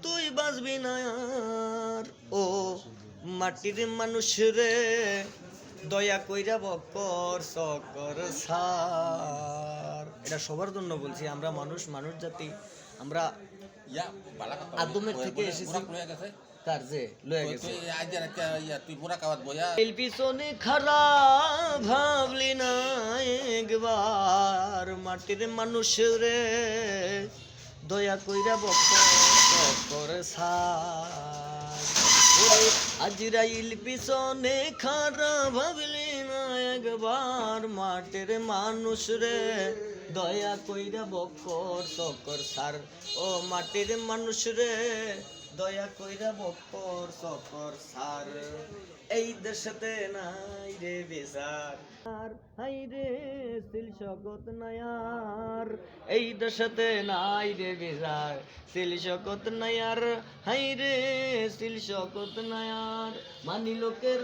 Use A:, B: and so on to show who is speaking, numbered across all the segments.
A: তুই বাঁচবি না আর। ও মাটির মানুষ রে দয়া কইরা বকর সকর সার। এটা সবার জন্য বলছি, আমরা মানুষ, মানুষ জাতি, আমরা আদমের থেকে এসেছি। কার যে লয়ে গেছে এল পিছনে খারাপ ভাবলি না একবার। মাটির মানুষ রে দয়া কইরা বকর সার। আজরাইল পিছনে খারাপ ভাবলি না একবার। মাটির মানুষ রে দয়া কইরা বকর সকর সার। ও মাটির মানুষ রে দয়া কইরা বকর সকর সার। এই দেশেতে নাই রে বিচার হাই রে সিল শকত নায়ার। এই দেশেতে নাই রে বিচার সিল শকত নায়ার। হাই রে সিল শকত নায়ার। মানি লোকের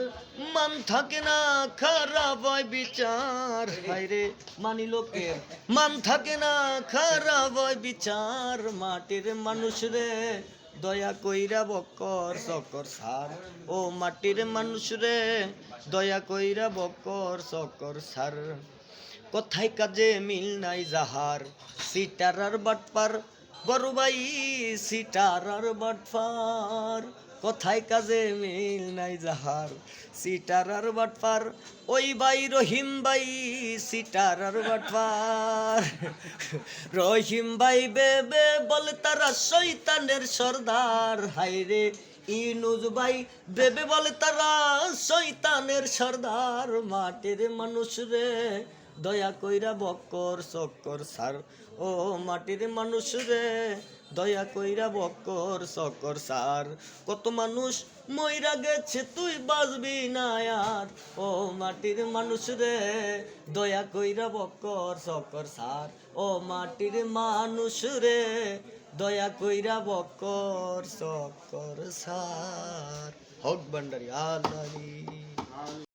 A: মান থাকে না খারাপ হয় বিচার। হাই রে মানি লোকের মান থাকে না খারাপ হয় বিচার। মাটির মানুষ রে দয়া কইরা বকর সকর সার। ও মাটির মানুষ রে দয়া কইরা বকর সকর সার। কথায় কাজে মিল নাই যাহার সিটার আর বাটপার। বড় ভাই সিটার আর বাটপার। কথায় কাজে মিল নাই যাহার সিটার আর বাটপার। ওই ভাই রহিম ভাই সিটার আর বাটপার। রহিম ভাই বেবে বলে তারা শয়তানের সর্দার। হায়রে ইনুজ ভাই বেবে বলে তারা শয়তানের সর্দার। মাটির মানুষ রে দয়া কইরা বকর সকর সার। ও মাটির মানুষ রে দয়া কইরা বকর সকর সার। কত মানুষ মইরা গেছে তুই বাঁচবি না আর। ও মাটির মানুষ রে দয়া কইরা বকর সকর সার। ও মাটির মানুষ রে দয়া কইরা বকর সকর সার। হক ভান্ডারী আল্লাহর